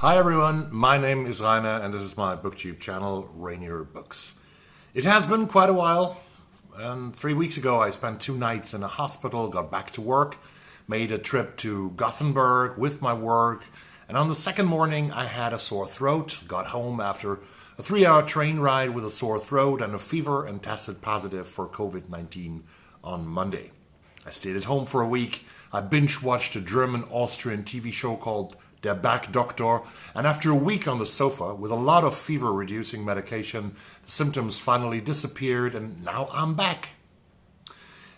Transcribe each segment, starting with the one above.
Hi everyone, my name is Rainer and this is my booktube channel, Rainier Books. It has been quite a while, and 3 weeks ago I spent 2 nights in a hospital, got back to work, made a trip to Gothenburg with my work, and on the second morning I had a sore throat, got home after a 3-hour train ride with a sore throat and a fever and tested positive for COVID-19 on Monday. I stayed at home for a week. I binge-watched a German-Austrian TV show called Der Bergdoktor, and after a week on the sofa with a lot of fever-reducing medication, the symptoms finally disappeared and now I'm back.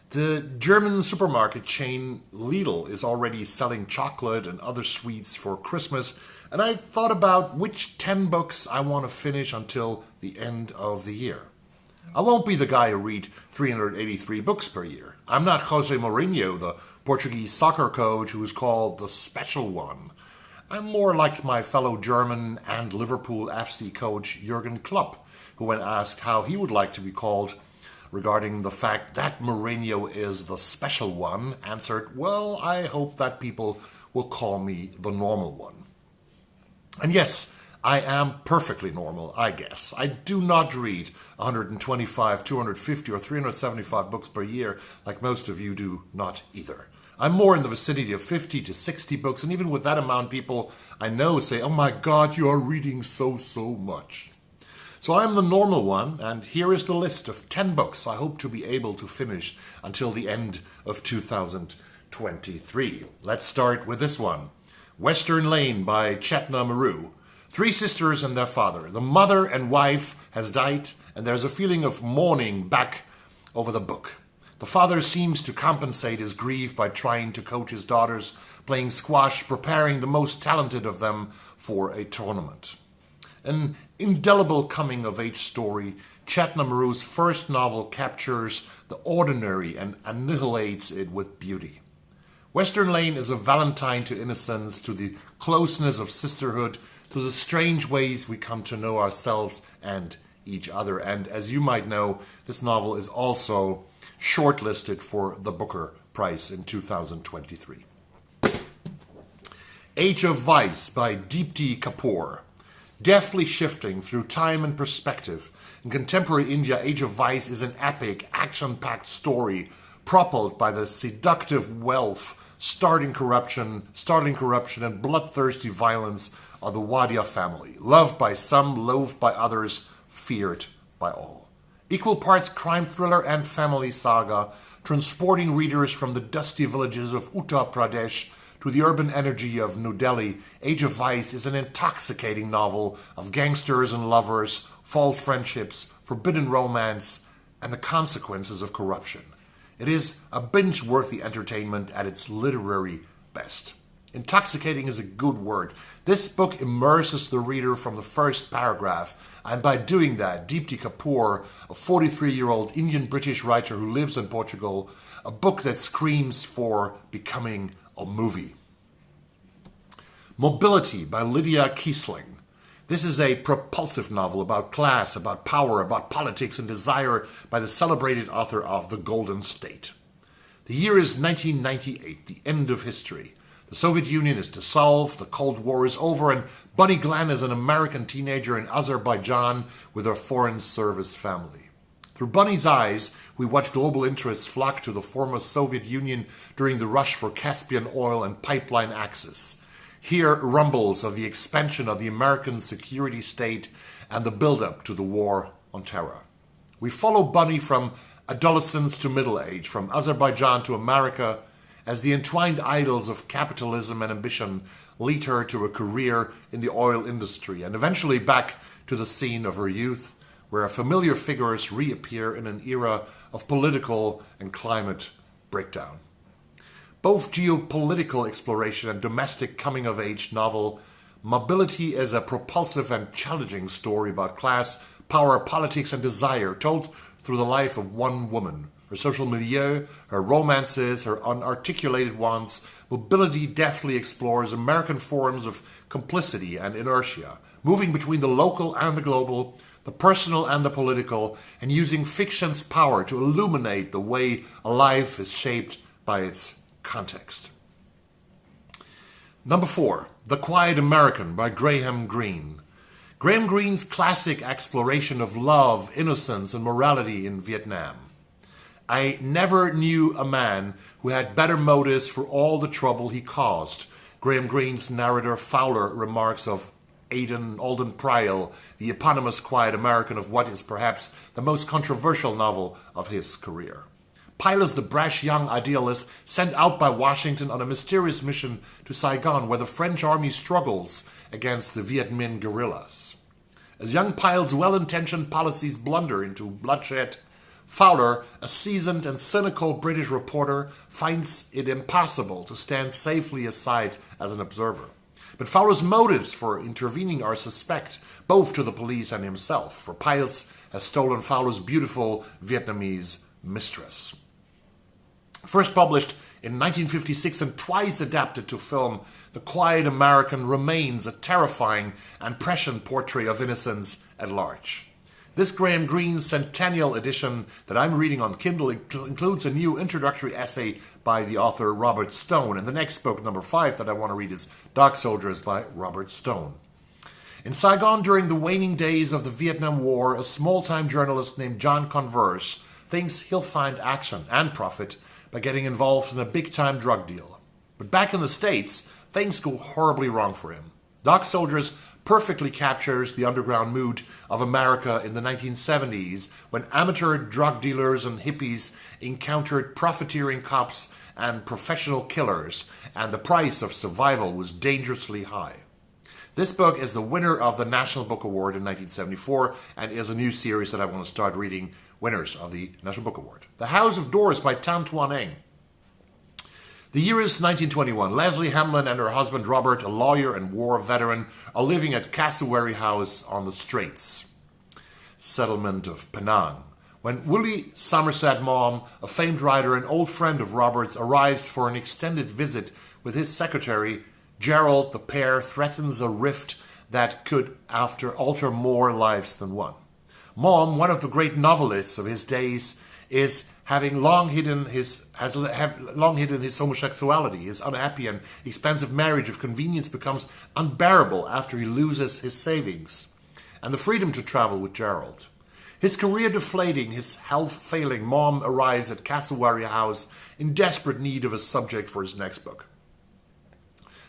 The German supermarket chain Lidl is already selling chocolate and other sweets for Christmas, and I thought about which 10 books I want to finish until the end of the year. I won't be the guy who reads 383 books per year. I'm not Jose Mourinho, the Portuguese soccer coach who is called the Special One. I'm more like my fellow German and Liverpool FC coach Jurgen Klopp, who when asked how he would like to be called regarding the fact that Mourinho is the special one, answered, "Well, I hope that people will call me the normal one." And yes, I am perfectly normal, I guess. I do not read 125, 250 or 375 books per year like most of you do not either. I'm more in the vicinity of 50 to 60 books, and even with that amount, people I know say, "Oh my God, you are reading so much." So I'm the normal one, and here is the list of 10 books I hope to be able to finish until the end of 2023. Let's start with this one. Western Lane by Chetna Maru. 3 sisters and their father. The mother and wife has died, and there's a feeling of mourning back over the book. The father seems to compensate his grief by trying to coach his daughters, playing squash, preparing the most talented of them for a tournament. An indelible coming-of-age story, Chetna Maru's first novel captures the ordinary and annihilates it with beauty. Western Lane is a valentine to innocence, to the closeness of sisterhood, to the strange ways we come to know ourselves and each other. And as you might know, this novel is also shortlisted for the Booker Prize in 2023. Age of Vice by Deepti Kapoor. Deftly shifting through time and perspective, in contemporary India, Age of Vice is an epic, action-packed story propelled by the seductive wealth, startling corruption and bloodthirsty violence of the Wadia family, loved by some, loathed by others, feared by all. Equal parts crime thriller and family saga, transporting readers from the dusty villages of Uttar Pradesh to the urban energy of New Delhi, Age of Vice is an intoxicating novel of gangsters and lovers, false friendships, forbidden romance, and the consequences of corruption. It is a binge-worthy entertainment at its literary best. Intoxicating is a good word. This book immerses the reader from the first paragraph, and by doing that, Deepti Kapoor, a 43-year-old Indian-British writer who lives in Portugal, a book that screams for becoming a movie. Mobility by Lydia Kiesling. This is a propulsive novel about class, about power, about politics and desire by the celebrated author of The Golden State. The year is 1998, the end of history. The Soviet Union is dissolved, the Cold War is over, and Bunny Glenn is an American teenager in Azerbaijan with her foreign service family. Through Bunny's eyes, we watch global interests flock to the former Soviet Union during the rush for Caspian oil and pipeline access. Hear rumbles of the expansion of the American security state and the build-up to the war on terror. We follow Bunny from adolescence to middle age, from Azerbaijan to America, as the entwined idols of capitalism and ambition lead her to a career in the oil industry and eventually back to the scene of her youth, where familiar figures reappear in an era of political and climate breakdown. Both geopolitical exploration and domestic coming-of-age novel, Mobility is a propulsive and challenging story about class, power, politics, and desire, told through the life of one woman. Her social milieu, her romances, her unarticulated wants, Mobility deftly explores American forms of complicity and inertia, moving between the local and the global, the personal and the political, and using fiction's power to illuminate the way a life is shaped by its context. Number 4, The Quiet American by Graham Greene. Graham Greene's classic exploration of love, innocence, and morality in Vietnam. I never knew a man who had better motives for all the trouble he caused, Graham Greene's narrator Fowler remarks of Alden Prial, the eponymous Quiet American, of what is perhaps the most controversial novel of his career. Pyle is the brash young idealist sent out by Washington on a mysterious mission to Saigon, where the French army struggles against the Viet Minh guerrillas. As young Pyle's well-intentioned policies blunder into bloodshed, Fowler, a seasoned and cynical British reporter, finds it impossible to stand safely aside as an observer. But Fowler's motives for intervening are suspect, both to the police and himself, for Pyle has stolen Fowler's beautiful Vietnamese mistress. First published in 1956 and twice adapted to film, The Quiet American remains a terrifying and prescient portrait of innocence at large. This Graham Greene Centennial edition that I'm reading on Kindle includes a new introductory essay by the author Robert Stone, and the next book, number 5, that I want to read is Dog Soldiers by Robert Stone. In Saigon during the waning days of the Vietnam War, a small-time journalist named John Converse thinks he'll find action and profit by getting involved in a big-time drug deal. But back in the States, things go horribly wrong for him. Dog Soldiers perfectly captures the underground mood of America in the 1970s, when amateur drug dealers and hippies encountered profiteering cops and professional killers, and the price of survival was dangerously high. This book is the winner of the National Book Award in 1974 and is a new series that I want to start reading, winners of the National Book Award. The House of Doors by Tan Tuan Eng. The year is 1921. Leslie Hamlin and her husband Robert, a lawyer and war veteran, are living at Cassowary House on the Straits, settlement of Penang, when Willie Somerset Maugham, a famed writer and old friend of Robert's, arrives for an extended visit with his secretary, Gerald. The pair threatens a rift that could alter more lives than one. Maugham, one of the great novelists of his days, has long hidden his homosexuality. His unhappy and expensive marriage of convenience becomes unbearable after he loses his savings and the freedom to travel with Gerald. His career deflating, his health failing, Maugham arrives at Cassowary House in desperate need of a subject for his next book.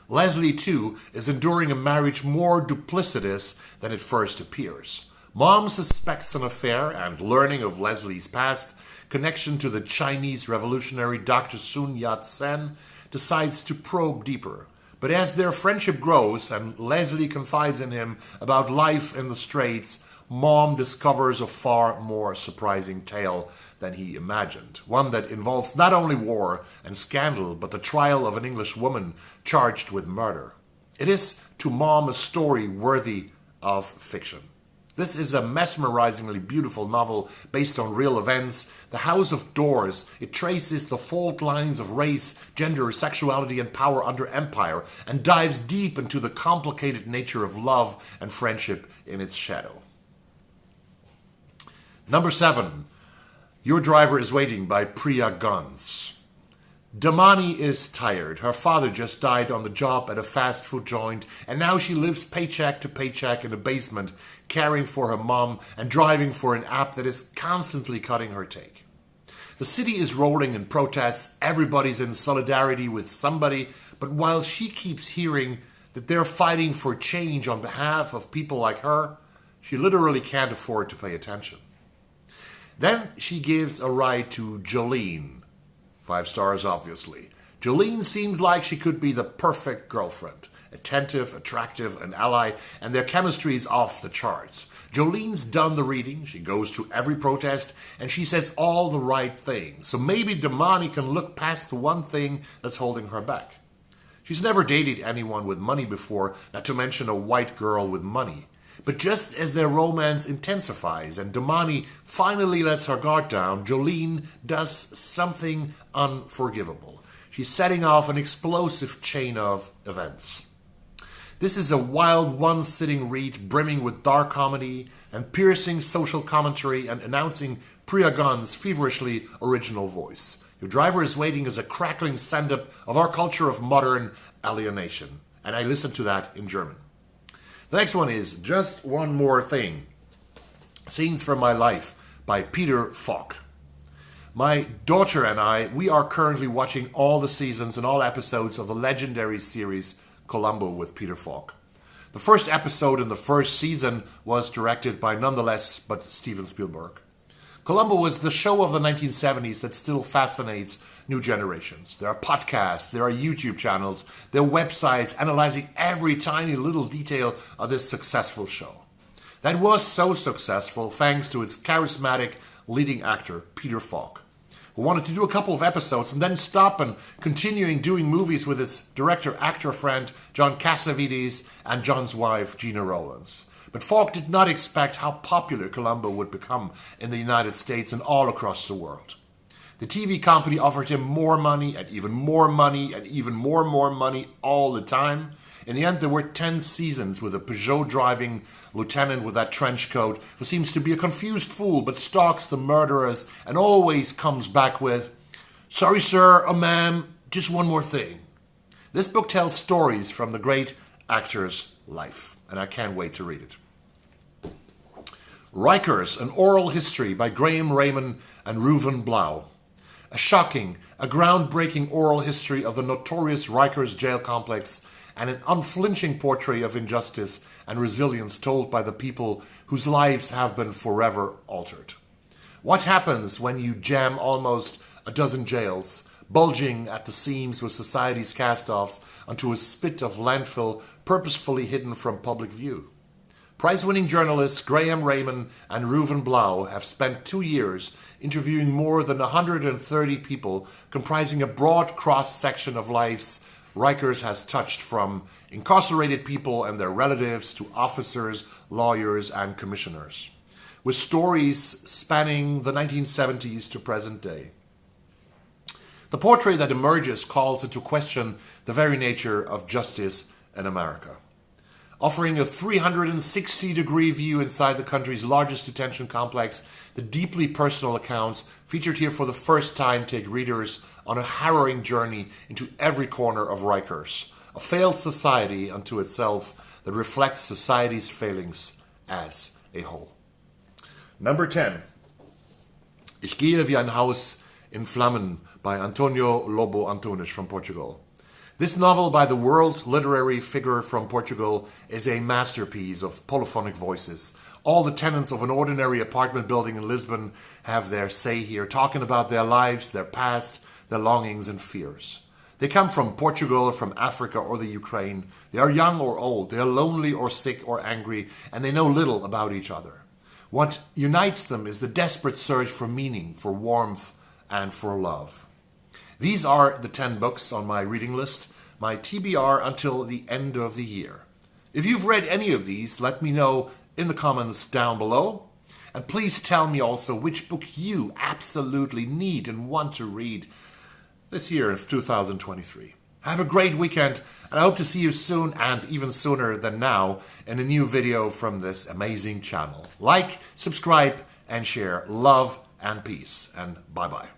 Leslie, too, is enduring a marriage more duplicitous than it first appears. Maugham suspects an affair and, learning of Leslie's past connection to the Chinese revolutionary Dr. Sun Yat-sen, decides to probe deeper. But as their friendship grows and Leslie confides in him about life in the Straits, Maugham discovers a far more surprising tale than he imagined. One that involves not only war and scandal, but the trial of an English woman charged with murder. It is, to Maugham, a story worthy of fiction. This is a mesmerizingly beautiful novel based on real events. The House of Doors, it traces the fault lines of race, gender, sexuality, and power under empire, and dives deep into the complicated nature of love and friendship in its shadow. Number 7, Your Driver is Waiting by Priya Guns. Damani is tired. Her father just died on the job at a fast food joint, and now she lives paycheck to paycheck in a basement, caring for her mom and driving for an app that is constantly cutting her take. The city is rolling in protests. Everybody's in solidarity with somebody, but while she keeps hearing that they're fighting for change on behalf of people like her, she literally can't afford to pay attention. Then she gives a ride to Jolene. 5 stars, obviously. Jolene seems like she could be the perfect girlfriend. Attentive, attractive, an ally, and their chemistry is off the charts. Jolene's done the reading, she goes to every protest, and she says all the right things. So maybe Damani can look past the one thing that's holding her back. She's never dated anyone with money before, not to mention a white girl with money. But just as their romance intensifies and Damani finally lets her guard down, Jolene does something unforgivable. She's setting off an explosive chain of events. This is a wild one-sitting read brimming with dark comedy and piercing social commentary and announcing Priya Gun's feverishly original voice. Your Driver is Waiting is a crackling send-up of our culture of modern alienation. and I listen to that in German. The next one is Just One More Thing. Scenes from My Life by Peter Falk. My daughter and I, we are currently watching all the seasons and all episodes of the legendary series Columbo with Peter Falk. The first episode in the first season was directed by none the less but Steven Spielberg. Columbo was the show of the 1970s that still fascinates new generations. There are podcasts, there are YouTube channels, there are websites analyzing every tiny little detail of this successful show. That was so successful thanks to its charismatic leading actor, Peter Falk, who wanted to do a couple of episodes and then stop and continuing doing movies with his director-actor friend John Cassavetes and John's wife Gina Rowlands. But Falk did not expect how popular Columbo would become in the United States and all across the world. The TV company offered him more money and even more money and even more money all the time. In the end, there were 10 seasons with a Peugeot-driving lieutenant with that trench coat who seems to be a confused fool but stalks the murderers and always comes back with, "Sorry sir, or ma'am, just one more thing." This book tells stories from the great actor's life, and I can't wait to read it. Rikers, an oral history by Graham Raymond and Reuven Blau. A shocking, a groundbreaking oral history of the notorious Rikers jail complex and an unflinching portrait of injustice and resilience told by the people whose lives have been forever altered. What happens when you jam almost a dozen jails, bulging at the seams with society's cast-offs, onto a spit of landfill purposefully hidden from public view? Prize-winning journalists Graham Raymond and Reuven Blau have spent 2 years interviewing more than 130 people, comprising a broad cross-section of lives Rikers has touched, from incarcerated people and their relatives to officers, lawyers, and commissioners, with stories spanning the 1970s to present day. The portrait that emerges calls into question the very nature of justice in America. Offering a 360-degree view inside the country's largest detention complex, the deeply personal accounts featured here for the first time take readers on a harrowing journey into every corner of Rikers, a failed society unto itself that reflects society's failings as a whole. Number 10. Ich gehe wie ein Haus in Flammen by Antonio Lobo Antunes from Portugal. This novel by the world literary figure from Portugal is a masterpiece of polyphonic voices. All the tenants of an ordinary apartment building in Lisbon have their say here, talking about their lives, their past, their longings and fears. They come from Portugal, from Africa or the Ukraine. They are young or old. They are lonely or sick or angry, and they know little about each other. What unites them is the desperate search for meaning, for warmth, and for love. These are the 10 books on my reading list, my TBR until the end of the year. If you've read any of these, let me know in the comments down below. And please tell me also which book you absolutely need and want to read this year of 2023. Have a great weekend, and I hope to see you soon, and even sooner than now, in a new video from this amazing channel. Like, subscribe, and share. Love and peace, and bye-bye.